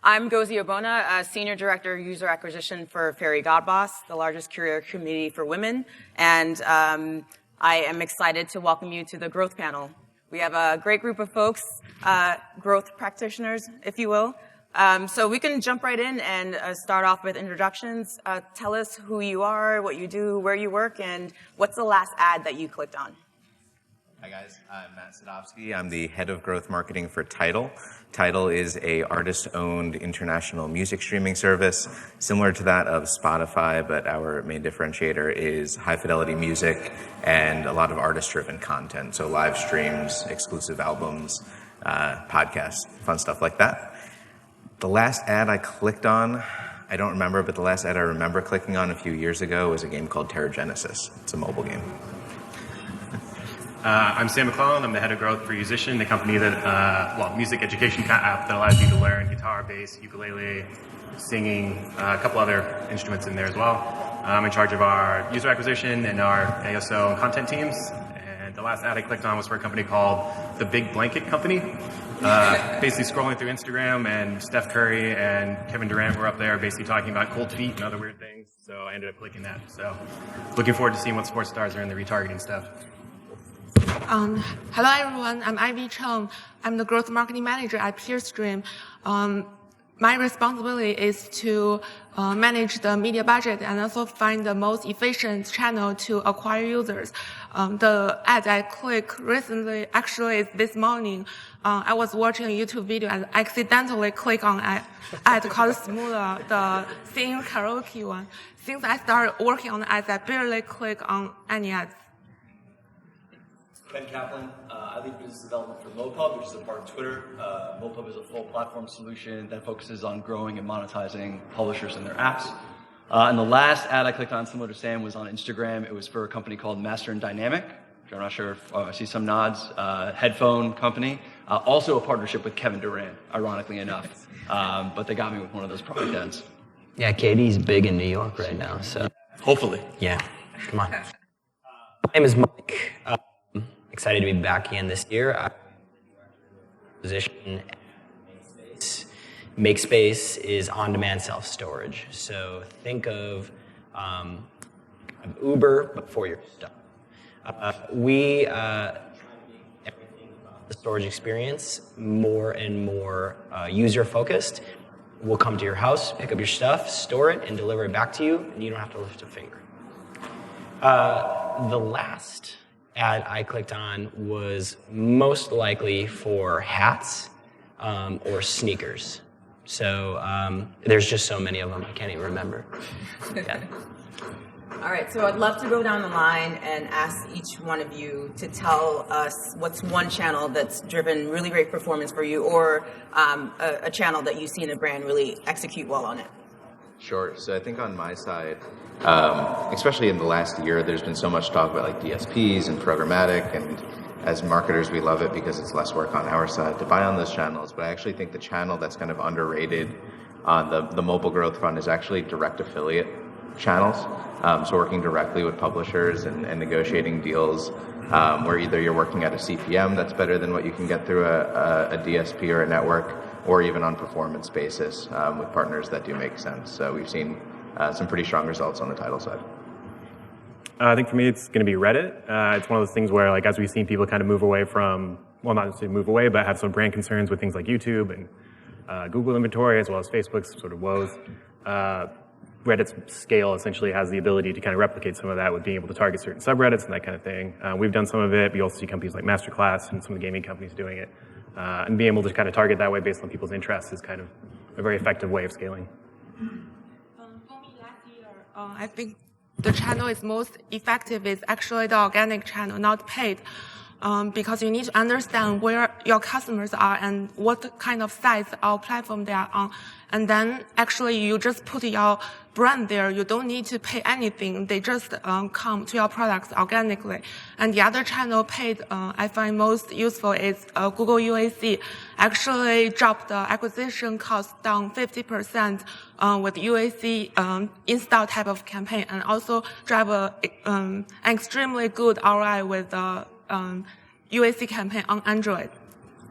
I'm Gozi Obona, Senior Director of User Acquisition for Fairy Godboss, the largest career community for women. And I am excited to welcome you to the Growth Panel. We have a great group of folks, growth practitioners, if you will. So we can jump right in and start off with introductions. Tell us who you are, what you do, where you work, and what's the last ad that you clicked on? Hi guys, I'm Matt Sadovsky. I'm the head of growth marketing for Tidal. Tidal is a artist-owned international music streaming service, similar to that of Spotify, but our main differentiator is high-fidelity music and a lot of artist-driven content, so live streams, exclusive albums, podcasts, fun stuff like that. The last ad I clicked on, I don't remember, but the last ad I remember clicking on a few years ago was a game called Genesis. It's a mobile game. I'm Sam McClellan. I'm the head of growth for Musician, the company that, music education app that allows you to learn guitar, bass, ukulele, singing, a couple other instruments in there as well. I'm in charge of our user acquisition and our ASO and content teams. And the last ad I clicked on was for a company called The Big Blanket Company. Basically scrolling through Instagram, and Steph Curry and Kevin Durant were up there basically talking about cold feet and other weird things. So I ended up clicking that. So looking forward to seeing what sports stars are in the retargeting stuff. Hello everyone, I'm Ivy Chung. I'm the growth marketing manager at PeerStream. My responsibility is to manage the media budget and also find the most efficient channel to acquire users. The ad I clicked recently, actually is this morning. I was watching a YouTube video and accidentally clicked on an ad called Smoother, the singing karaoke one. Since I started working on the ads, I barely click on any ads. Ben Kaplan. I lead business development for MoPub, which is a part of Twitter. MoPub is a full platform solution that focuses on growing and monetizing publishers and their apps. And the last ad I clicked on, similar to Sam, was on Instagram. It was for a company called Master and Dynamic, which I'm not sure if I see some nods, headphone company. Also a partnership with Kevin Durant, ironically enough. But they got me with one of those product ads. Yeah, Katie's big in New York right now, so. Hopefully. Yeah, come on. My name is Mike. Excited to be back again this year. Position MakeSpace is on-demand self-storage. So think of Uber, but for your stuff. We the storage experience more and more user-focused. We'll come to your house, pick up your stuff, store it, and deliver it back to you, and you don't have to lift a finger. The last ad I clicked on was most likely for hats or sneakers. So there's just so many of them, I can't even remember. Yeah. All right, so I'd love to go down the line and ask each one of you to tell us what's one channel that's driven really great performance for you, or a channel that you've seen a brand really execute well on it. Sure. So I think on my side, especially in the last year, there's been so much talk about like DSPs and programmatic, and as marketers, we love it because it's less work on our side to buy on those channels. But I actually think the channel that's kind of underrated on the mobile growth front is actually direct affiliate channels. So working directly with publishers and negotiating deals where either you're working at a CPM that's better than what you can get through a DSP or a network, or even on performance basis with partners that do make sense. So we've seen some pretty strong results on the Tidal side. I think for me, it's going to be Reddit. It's one of those things where, like, as we've seen people kind of move away from, well, not necessarily move away, but have some brand concerns with things like YouTube and Google inventory, as well as Facebook's sort of woes. Reddit's scale essentially has the ability to kind of replicate some of that with being able to target certain subreddits and that kind of thing. We've done some of it. We also see companies like Masterclass and some of the gaming companies doing it. And being able to kind of target that way based on people's interests is kind of a very effective way of scaling. For me last year, I think the channel is most effective is actually the organic channel, not paid. Because you need to understand where your customers are and what kind of sites or platform they are on. And then actually you just put your brand there. You don't need to pay anything. They just come to your products organically. And the other channel paid I find most useful is Google UAC. Actually dropped the acquisition cost down 50% with UAC install type of campaign, and also drive an extremely good ROI with UAC campaign on Android.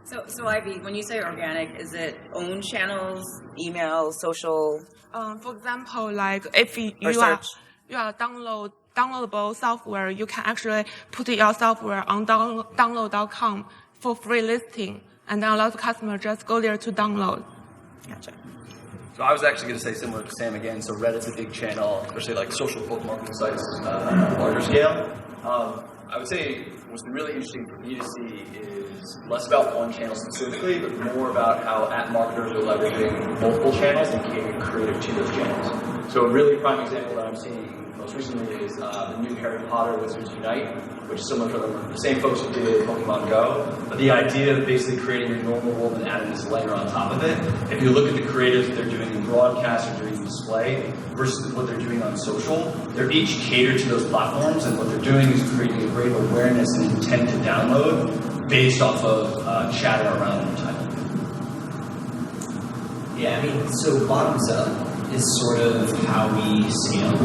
So Ivy, when you say organic, is it own channels, email, social? For example, like if you Or are search. downloadable software, you can actually put your software on download.com for free listing, and then a lot of customers just go there to download. Gotcha. So I was actually going to say similar to Sam again. So Reddit's a big channel, especially like social book marketing sites on a larger scale. I would say what's been really interesting for me to see is less about one channel specifically, but more about how app marketers are leveraging multiple channels and getting creative to those channels. So a really prime example that I'm seeing most recently is the new Harry Potter Wizards Unite, which is similar to the same folks who did Pokemon Go. But the idea of basically creating your normal world and adding this layer on top of it, if you look at the creatives that they're doing in broadcast or doing display versus what they're doing on social, they're each catered to those platforms, and what they're doing is creating a great awareness and intent to download based off of chatter around Untitled. Yeah, I mean, so bottoms up is sort of how we scale.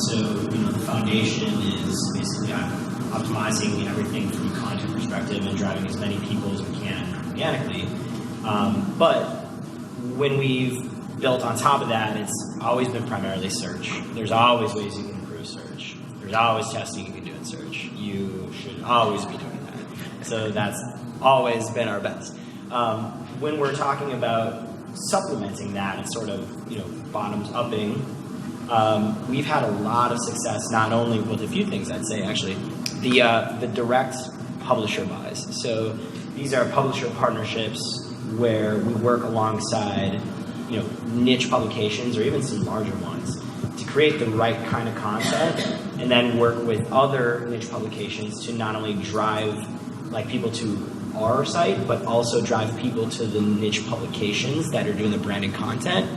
So, the foundation is basically optimizing everything from a content perspective and driving as many people as we can organically. But when we've built on top of that, it's always been primarily search. There's always ways you can improve search. There's always testing you can do in search. You should always be doing that. So that's always been our best. When we're talking about supplementing that and sort of, bottoms upping, we've had a lot of success, not only with a few things, I'd say, actually. The direct publisher buys. So these are publisher partnerships where we work alongside, niche publications or even some larger ones to create the right kind of content, and then work with other niche publications to not only drive people to our site, but also drive people to the niche publications that are doing the branded content.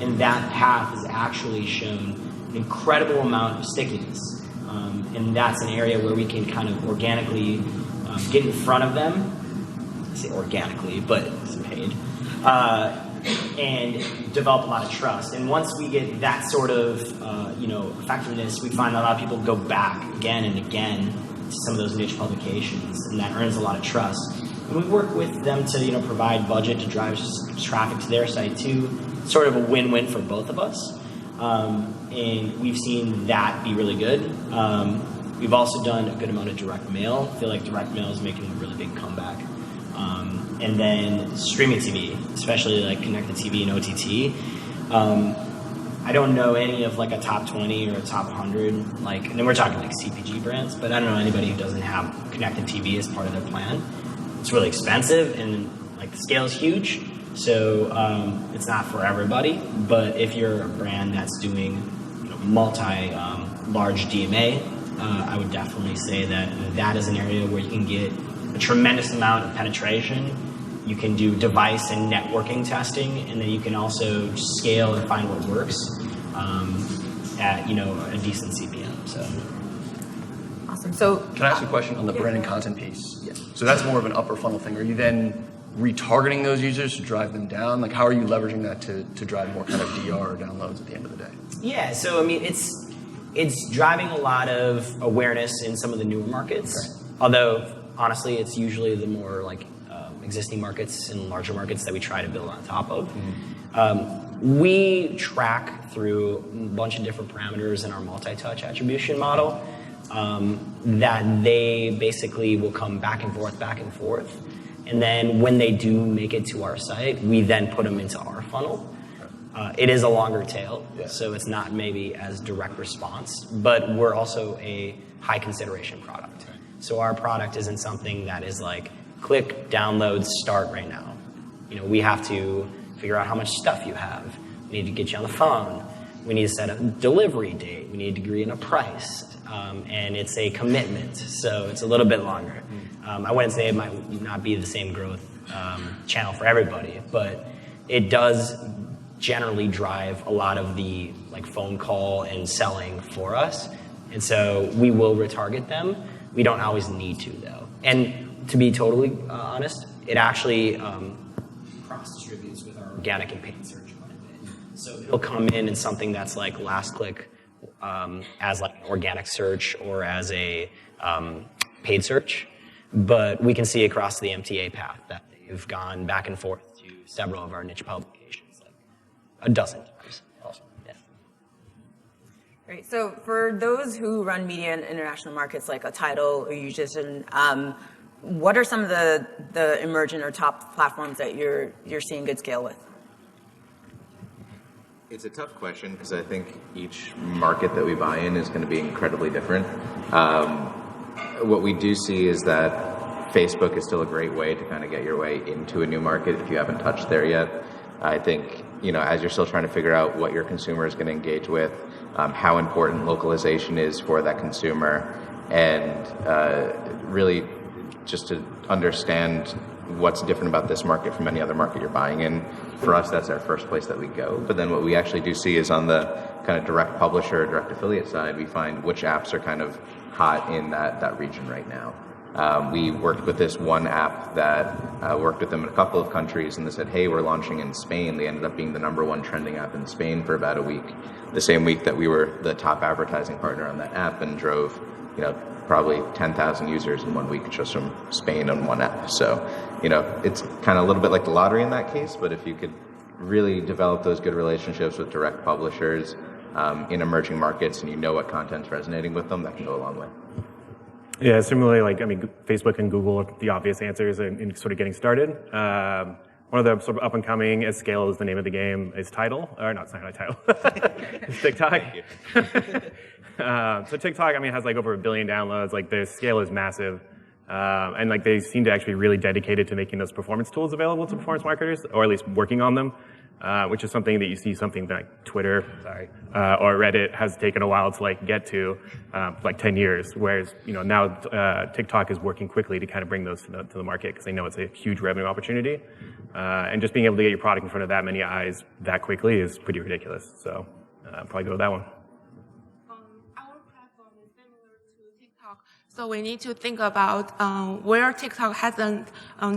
And that path has actually shown an incredible amount of stickiness. And that's an area where we can kind of organically get in front of them. I say organically, but it's paid. And develop a lot of trust. And once we get that sort of, effectiveness, we find that a lot of people go back again and again to some of those niche publications, and that earns a lot of trust. And we work with them to, provide budget to drive traffic to their site too. Sort of a win-win for both of us. And we've seen that be really good. We've also done a good amount of direct mail. I feel like direct mail is making a really big comeback. And then streaming TV, especially connected TV and OTT. I don't know any of a top 20 or a top 100, and then we're talking CPG brands, but I don't know anybody who doesn't have connected TV as part of their plan. It's really expensive, and the scale is huge. So it's not for everybody, but if you're a brand that's doing large DMA, I would definitely say that is an area where you can get a tremendous amount of penetration. You can do device and networking testing, and then you can also scale and find what works at a decent CPM. So Awesome. So Can I ask a question on the branded content piece? Yeah. So that's more of an upper funnel thing. Are you then retargeting those users to drive them down? How are you leveraging that to drive more kind of DR or downloads at the end of the day? Yeah, so I mean, it's driving a lot of awareness in some of the newer markets. Okay. Although honestly, it's usually the more existing markets and larger markets that we try to build on top of. Mm-hmm. We track through a bunch of different parameters in our multi-touch attribution model that they basically will come back and forth. And then when they do make it to our site, we then put them into our funnel. It is a longer tail, so it's not maybe as direct response, but we're also a high consideration product. So our product isn't something that is click, download, start right now. We have to figure out how much stuff you have. We need to get you on the phone. We need to set a delivery date. We need to agree on a price. And it's a commitment, so it's a little bit longer. I wouldn't say it might not be the same growth channel for everybody, but it does generally drive a lot of the phone call and selling for us. And so we will retarget them. We don't always need to, though. And to be totally honest, it actually cross-distributes with our organic and paid search quite a bit. So it'll come in something that's last click as an organic search or as a paid search. But we can see across the MTA path that they've gone back and forth to several of our niche publications, like a dozen times. Also, yeah. Great. So for those who run media in international markets like Untitled or Musician, what are some of the emergent or top platforms that you're seeing good scale with? It's a tough question because I think each market that we buy in is going to be incredibly different. What we do see is that Facebook is still a great way to kind of get your way into a new market if you haven't touched there yet. I think, as you're still trying to figure out what your consumer is going to engage with, how important localization is for that consumer, and really just to understand what's different about this market from any other market you're buying in. For us, that's our first place that we go. But then what we actually do see is on the kind of direct publisher, direct affiliate side, we find which apps are kind of hot in that region right now. We worked with this one app that worked with them in a couple of countries, and they said, hey, we're launching in Spain. They ended up being the #1 trending app in Spain for about a week. The same week that we were the top advertising partner on that app, and drove, probably 10,000 users in 1 week just from Spain on one app. So, it's kind of a little bit like the lottery in that case, but if you could really develop those good relationships with direct publishers in emerging markets, and what content's resonating with them, that can go a long way. Yeah, similarly, Facebook and Google are the obvious answers in sort of getting started. One of the sort of up and coming, as scale is the name of the game, is Tidal, or not Tidal, it's TikTok. So TikTok, has over 1 billion downloads. Their scale is massive, and they seem to actually be really dedicated to making those performance tools available to performance marketers, or at least working on them. Which is something that you see something like Twitter, or Reddit has taken a while to get to, 10 years. Whereas now TikTok is working quickly to kind of bring those to the market because they know it's a huge revenue opportunity, and just being able to get your product in front of that many eyes that quickly is pretty ridiculous. So probably go with that one. Our platform is similar to TikTok, so we need to think about where TikTok hasn't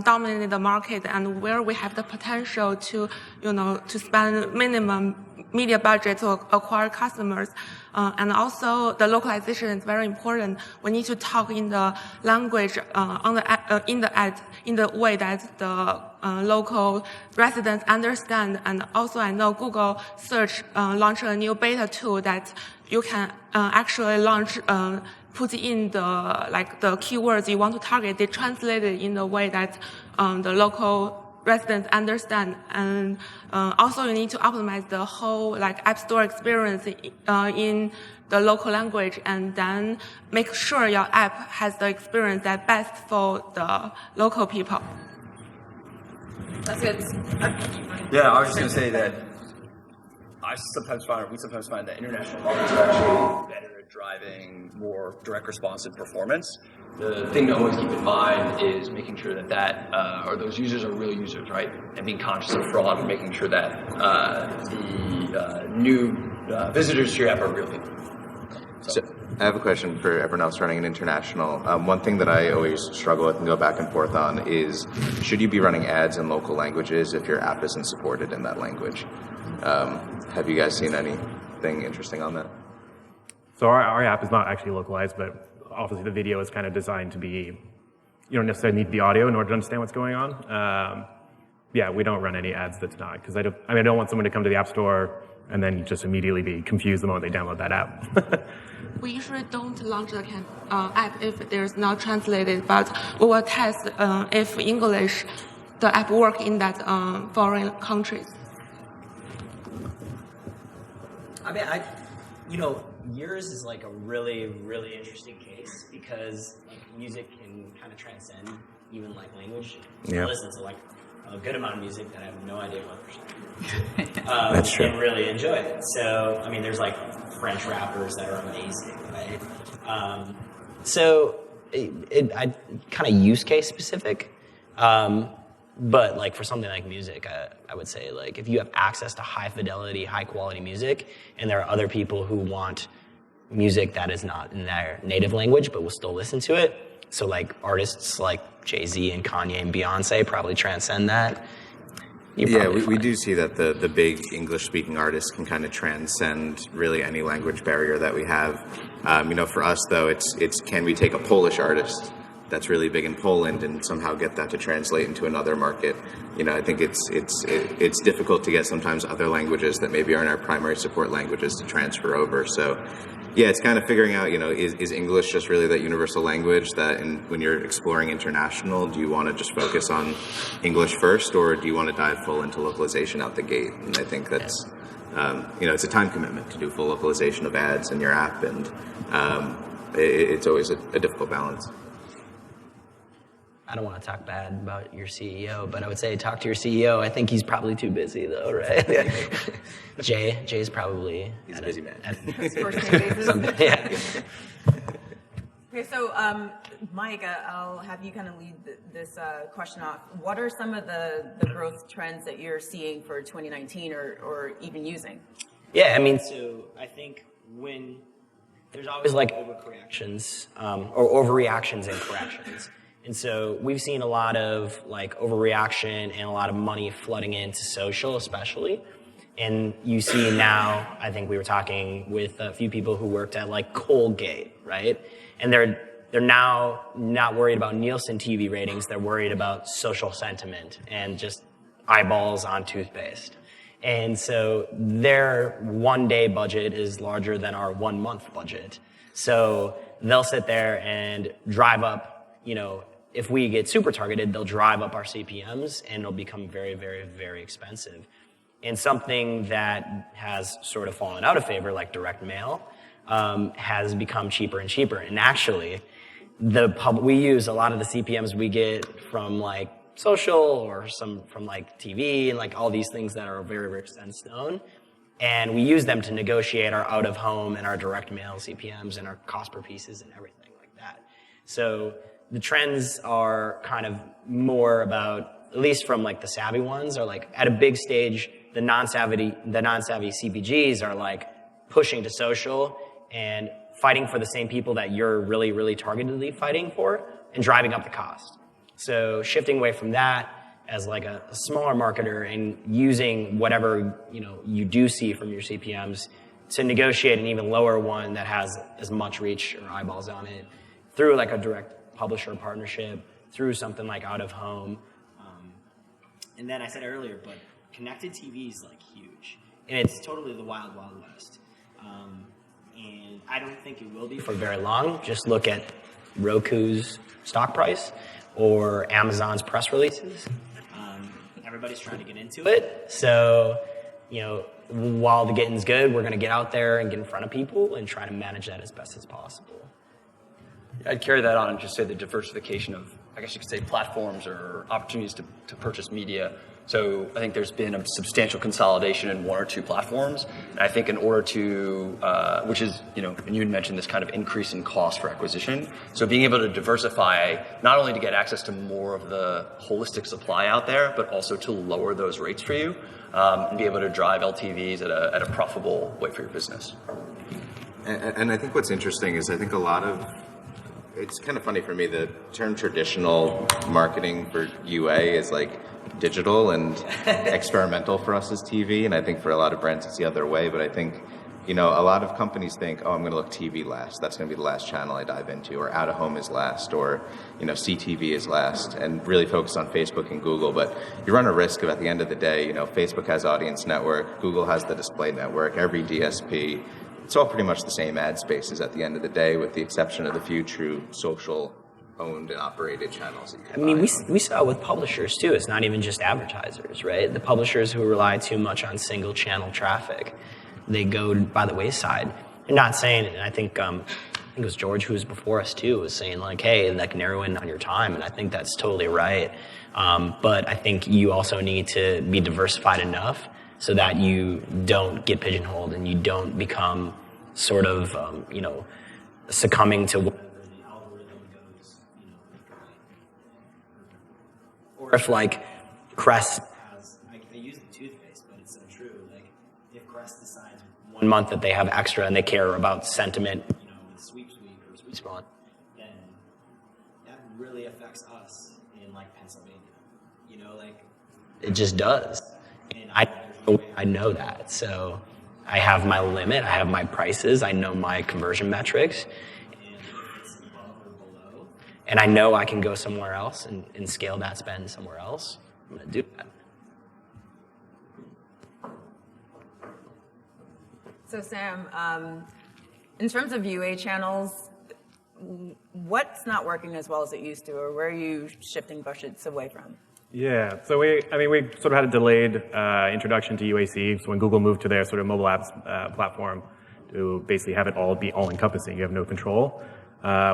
dominated the market and where we have the potential to, to spend minimum media budget to acquire customers. And also the localization is very important. We need to talk in the language in the way that the local residents understand. And also I know Google Search launched a new beta tool that you can actually launch put in the keywords you want to target. They translate it in a way that the local residents understand. And also you need to optimize the whole App Store experience in the local language, and then make sure your app has the experience that's best for the local people. That's good. Yeah, I was just going to say that we sometimes find that international markets are actually better at driving more direct responsive performance. The thing to always keep in mind is making sure that or those users are real users, right? And being conscious of fraud and making sure that the new visitors to your app are real people. So I have a question for everyone else running an international. One thing that I always struggle with and go back and forth on is, should you be running ads in local languages if your app isn't supported in that language? Have you guys seen anything interesting on that? So our app is not actually localized, but obviously the video is kind of designed to be, you don't necessarily need the audio in order to understand what's going on. Yeah, we don't run any ads that's not, because I don't want someone to come to the App Store and then just immediately be confused the moment they download that app. We usually don't launch the app if there's not translated, but we will test if English, the app work in that foreign countries. Yours is a really, really interesting case because music can kind of transcend even language. Yeah. I listen to a good amount of music that I have no idea what they're saying. That's true. And really enjoy it. So, there's French rappers that are amazing, right? So, I kind of use case specific. But for something like music, I would say if you have access to high fidelity, high quality music, and there are other people who want music that is not in their native language but will still listen to it. So artists like Jay-Z and Kanye and Beyonce probably transcend that. Yeah, we do see that the big English-speaking artists can kind of transcend really any language barrier that we have. For us, though, it's can we take a Polish artist that's really big in Poland and somehow get that to translate into another market. I think it's difficult to get sometimes other languages that maybe aren't our primary support languages to transfer over. So yeah, it's kind of figuring out, is English just really that universal language that when you're exploring international, do you want to just focus on English first, or do you want to dive full into localization out the gate? And I think that's, it's a time commitment to do full localization of ads in your app, and it's always a difficult balance. I don't want to talk bad about your CEO, but I would say talk to your CEO. I think he's probably too busy, though, right? Jay's probably... He's a busy man. First name basis. Yeah. Okay, so Mike, I'll have you kind of lead this question off. What are some of the growth trends that you're seeing for 2019 or even using? Yeah, so I think when there's always like overcorrections or overreactions and corrections. And so we've seen a lot of like overreaction and a lot of money flooding into social, especially. And you see now, I think we were talking with a few people who worked at like Colgate, right? And they're now not worried about Nielsen TV ratings. They're worried about social sentiment and just eyeballs on toothpaste. And so their one-day budget is larger than our one-month budget. So they'll sit there and drive up, if we get super targeted, they'll drive up our CPMs and it'll become very, very, very expensive. And something that has sort of fallen out of favor, like direct mail, has become cheaper and cheaper. And actually, we use a lot of the CPMs we get from like social or from like TV and like all these things that are very rich and stone. And we use them to negotiate our out of home and our direct mail CPMs and our cost per pieces and everything like that. So the trends are kind of more about, at least from like the savvy ones, are like at a big stage, the non-savvy CPGs are like pushing to social and fighting for the same people that you're really, really targetedly fighting for and driving up the cost. So shifting away from that as like a smaller marketer and using whatever you do see from your CPMs to negotiate an even lower one that has as much reach or eyeballs on it through like a direct publisher partnership, through something like out of home. And then I said earlier, but connected TV is like huge. And it's totally the wild, wild west. And I don't think it will be for very long. Just look at Roku's stock price or Amazon's press releases. Everybody's trying to get into it. So, while the getting's good, we're going to get out there and get in front of people and try to manage that as best as possible. I'd carry that on and just say the diversification of, I guess you could say, platforms or opportunities to purchase media. So I think there's been a substantial consolidation in one or two platforms. And I think in order to, which is, and you had mentioned this kind of increase in cost for acquisition. So being able to diversify, not only to get access to more of the holistic supply out there, but also to lower those rates for you and be able to drive LTVs at a profitable way for your business. And I think what's interesting is I think it's kind of funny for me, the term traditional marketing for UA is like digital, and experimental for us is TV. And I think for a lot of brands, it's the other way. But I think, a lot of companies think, I'm going to look TV last. That's going to be the last channel I dive into, or out of home is last, or, CTV is last, and really focus on Facebook and Google. But you run a risk of, at the end of the day, Facebook has Audience Network, Google has the Display Network, every DSP. It's all pretty much the same ad spaces at the end of the day, with the exception of the few true social owned and operated channels that you can buy. We saw it with publishers too. It's not even just advertisers, right? The publishers who rely too much on single channel traffic, they go by the wayside. They're not saying, and I think it was George who was before us too, was saying like, hey, like narrow in on your time. And I think that's totally right. But I think you also need to be diversified enough so that you don't get pigeonholed and you don't become sort of, succumbing to whatever the algorithm goes, Or if like Crest has, I use the toothpaste, but it's so true. Like if Crest decides one month that they have extra and they care about sentiment, with Sweep or Sweet Spawn, then that really affects us in like Pennsylvania. It just does. And I know that. So I have my limit, I have my prices, I know my conversion metrics, and if it's above or below, and I know I can go somewhere else and scale that spend somewhere else, I'm going to do that. So Sam, in terms of UA channels, what's not working as well as it used to, or where are you shifting budgets away from? Yeah, so we sort of had a delayed introduction to UAC. So when Google moved to their sort of mobile apps platform to basically have it all be all-encompassing, you have no control.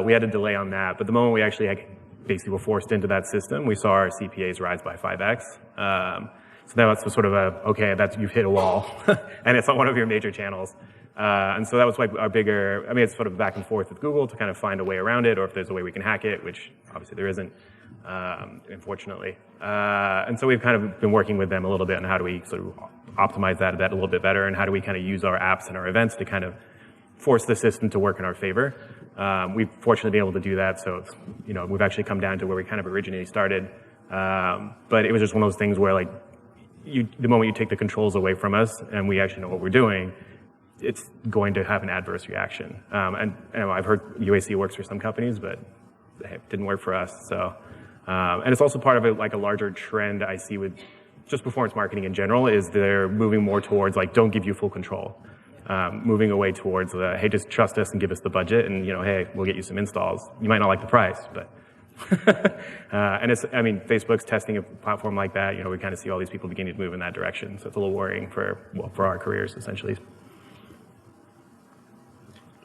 We had a delay on that, but the moment we actually basically were forced into that system, we saw our CPAs rise by 5x. So that was sort of okay, you've hit a wall, and it's not one of your major channels. And so that was like our bigger, it's sort of back and forth with Google to kind of find a way around it, or if there's a way we can hack it, which obviously there isn't, unfortunately. And so we've kind of been working with them a little bit on how do we sort of optimize that a little bit better, and how do we kind of use our apps and our events to kind of force the system to work in our favor. We've fortunately been able to do that, so we've actually come down to where we kind of originally started. But it was just one of those things where the moment you take the controls away from us and we actually know what we're doing, it's going to have an adverse reaction. And I've heard UAC works for some companies, but it didn't work for us. So, and it's also part of a larger trend I see with just performance marketing in general, is they're moving more towards don't give you full control. Moving away towards hey, just trust us and give us the budget, and hey, we'll get you some installs. You might not like the price, but and Facebook's testing a platform like that. We kind of see all these people beginning to move in that direction. So it's a little worrying for our careers, essentially.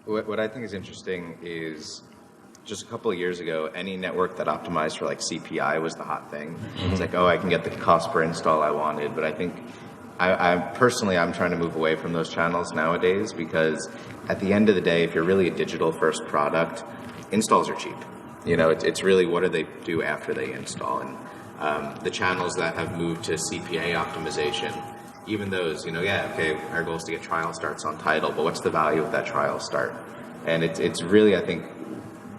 What I think is interesting is just a couple of years ago, any network that optimized for CPI was the hot thing. It's I can get the cost per install I wanted, but I think I'm trying to move away from those channels nowadays, because at the end of the day, if you're really a digital first product, installs are cheap. It's really what do they do after they install, and the channels that have moved to CPA optimization, even those, okay, our goal is to get trial starts on Tidal, but what's the value of that trial start? And it's really, I think,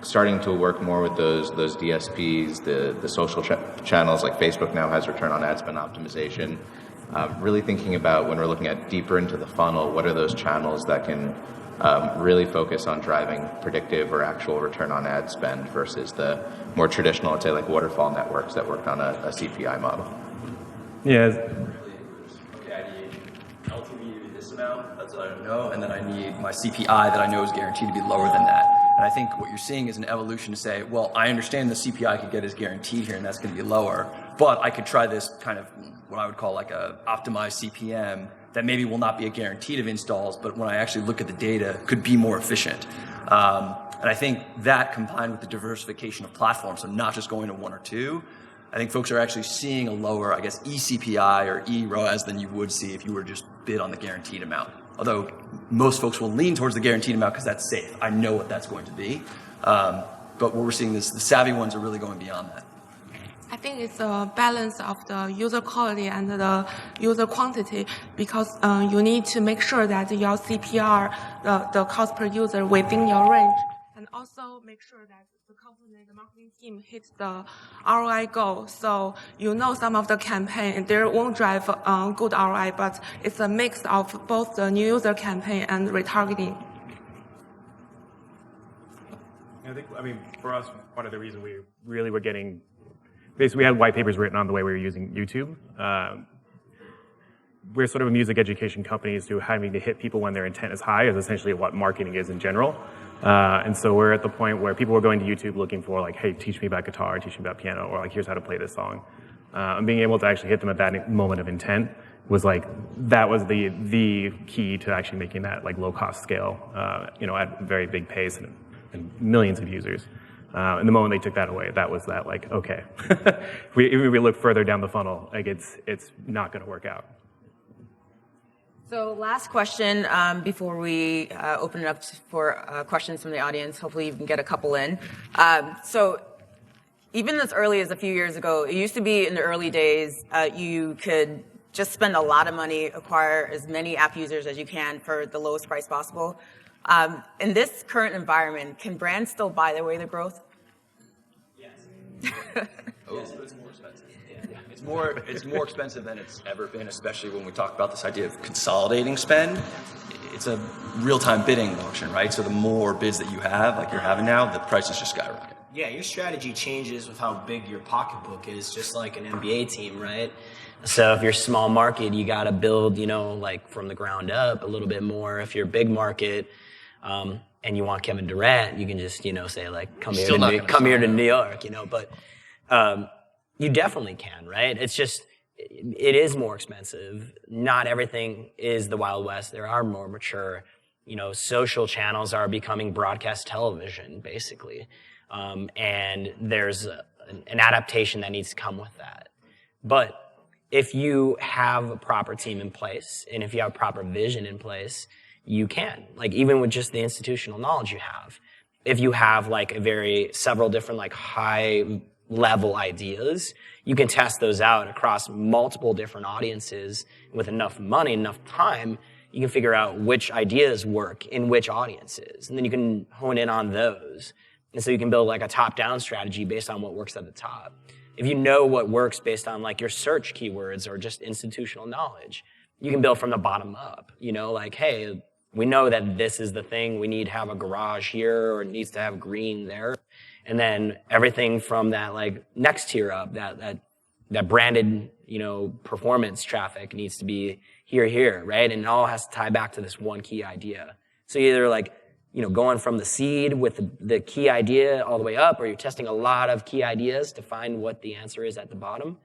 starting to work more with those DSPs, the social channels, like Facebook now has return on ad spend optimization. Really thinking about, when we're looking at deeper into the funnel, what are those channels that can really focus on driving predictive or actual return on ad spend versus the more traditional, I'd say, waterfall networks that worked on a CPI model. Yeah. Okay, I need LTV to be this amount, that's what I know, and then I need my CPI that I know is guaranteed to be lower than that. And I think what you're seeing is an evolution to say, well, I understand the CPI I could get is guaranteed here, and that's going to be lower, but I could try this kind of what I would call a optimized CPM that maybe will not be a guaranteed of installs, but when I actually look at the data, could be more efficient. And I think that, combined with the diversification of platforms, so not just going to one or two, I think folks are actually seeing a lower, eCPI or eROAS than you would see if you were just bid on the guaranteed amount. Although most folks will lean towards the guaranteed amount because that's safe. I know what that's going to be. But what we're seeing is the savvy ones are really going beyond that. I think it's a balance of the user quality and the user quantity, because you need to make sure that your CPR, the cost per user, within your range, and also make sure that the company, the marketing team hits the ROI goal. So some of the campaign, they won't drive good ROI, but it's a mix of both the new user campaign and retargeting. I think, for us, part of the reason we really were getting, basically we had white papers written on the way we were using YouTube. We're sort of a music education company, so having to hit people when their intent is high is essentially what marketing is in general. And so we're at the point where people were going to YouTube looking for hey, teach me about guitar, teach me about piano, or here's how to play this song. And being able to actually hit them at that moment of intent was that was the key to actually making that low cost scale, at a very big pace and millions of users. And the moment they took that away, that was that okay, if we look further down the funnel, it's not going to work out. So last question before we open it up for questions from the audience. Hopefully you can get a couple in. So even as early as a few years ago, it used to be in the early days, you could just spend a lot of money, acquire as many app users as you can for the lowest price possible. In this current environment, can brands still buy their way to growth? Yes. Yes, but it's more expensive. Yeah. It's more expensive than it's ever been, especially when we talk about this idea of consolidating spend. It's a real-time bidding auction, right? So the more bids that you have, like you're having now, the prices just skyrocket. Yeah, your strategy changes with how big your pocketbook is, just like an NBA team, right? So if you're small market, you got to build, like from the ground up a little bit more. If you're big market, and you want Kevin Durant, you can just, say like, come here to New York, but, you definitely can, right? It's just, it is more expensive. Not everything is the Wild West. There are more mature, social channels are becoming broadcast television, basically. And there's an adaptation that needs to come with that. But if you have a proper team in place, and if you have proper vision in place, you can. Like, even with just the institutional knowledge you have. If you have, like, several different, like, high-level ideas, you can test those out across multiple different audiences. With enough money, enough time, you can figure out which ideas work in which audiences. And then you can hone in on those. And so you can build, like, a top-down strategy based on what works at the top. If you know what works based on, like, your search keywords or just institutional knowledge, you can build from the bottom up. Like, hey, we know that this is the thing. We need to have a garage here, or it needs to have green there. And then everything from that, like, next tier up, that branded, performance traffic needs to be here, right? And it all has to tie back to this one key idea. So either, like, going from the seed with the key idea all the way up, or you're testing a lot of key ideas to find what the answer is at the bottom.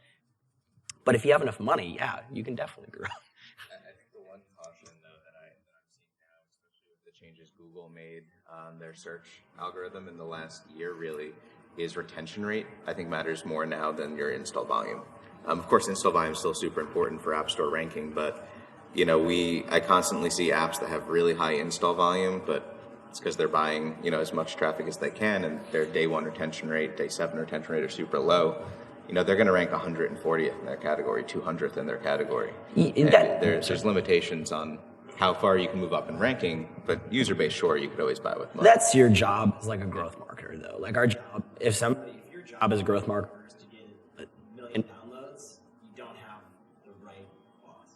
But if you have enough money, yeah, you can definitely grow. I think the one caution, though, that I'm seeing now, especially with the changes Google made on their search algorithm in the last year, really, is retention rate. I think matters more now than your install volume. Of course, install volume is still super important for App Store ranking, but I constantly see apps that have really high install volume, but it's because they're buying, as much traffic as they can, and their day 1 retention rate, day 7 retention rate are super low. They're going to rank 140th in their category, 200th in their category. There's limitations on how far you can move up in ranking, but user base, sure, you could always buy with money. That's your job as, like, a growth marketer, though. Like, our job, if your job as a growth marketer is to get 1 million downloads, you don't have the right boss.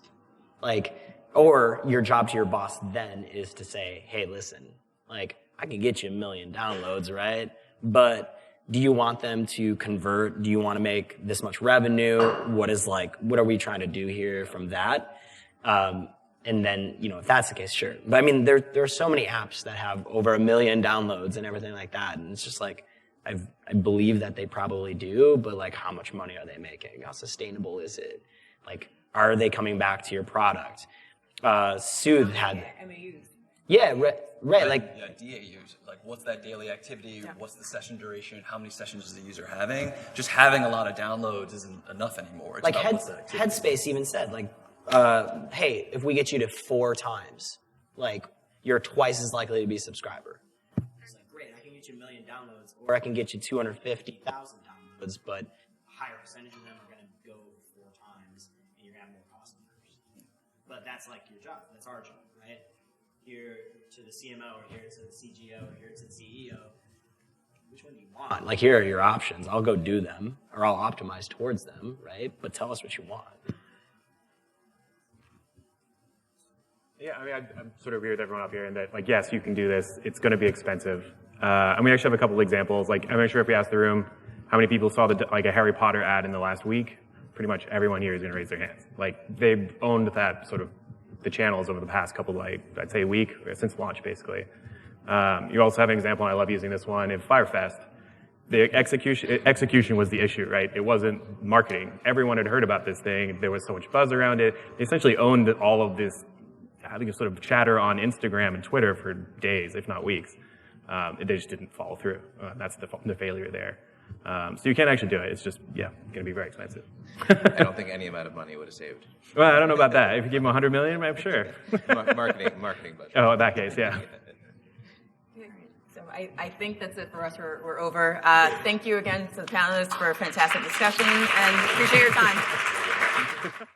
Like, or your job to your boss then is to say, hey, listen, like, I can get you 1 million downloads, right? But do you want them to convert? Do you want to make this much revenue? What are we trying to do here from that? And then, if that's the case, sure. But I mean, there are so many apps that have over 1 million downloads and everything like that. And it's just like, I believe that they probably do, but, like, how much money are they making? How sustainable is it? Like, are they coming back to your product? Soothe had... MAUs. Yeah, right. Like, yeah, DAUs. Like, what's that daily activity? Yeah. What's the session duration? How many sessions is the user having? Just having a lot of downloads isn't enough anymore. It's like, Headspace even said, like, hey, if we get you to 4 times, like, you're twice as likely to be a subscriber. It's like, great, I can get you 1 million downloads, or I can get you 250,000 downloads, but a higher percentage of them are going to go 4 times, and you're going to have more customers. But that's, like, your job. That's our job, right? Here to the CMO, or here to the CGO, or here to the CEO. Which one do you want? Like, here are your options. I'll go do them, or I'll optimize towards them, right? But tell us what you want. Yeah, I mean, I'm sort of agree with everyone up here in that, like, yes, you can do this. It's going to be expensive. And we actually have a couple of examples. Like, I'm not sure if we asked the room how many people saw a Harry Potter ad in the last week. Pretty much everyone here is going to raise their hands. Like, they've owned that sort of the channels over the past couple, like, I'd say a week, since launch, basically. You also have an example, and I love using this one, in Firefest. The execution was the issue, right? It wasn't marketing. Everyone had heard about this thing. There was so much buzz around it. They essentially owned all of this, I think, sort of chatter on Instagram and Twitter for days, if not weeks. They just didn't follow through. That's the failure there. So you can't actually do it. It's just, going to be very expensive. I don't think any amount of money would have saved. Well, I don't know about that. If you give them $100 million, I'm sure. Marketing budget. Oh, in that case, yeah. So I think that's it for us. We're over. Thank you again to the panelists for a fantastic discussion, and appreciate your time.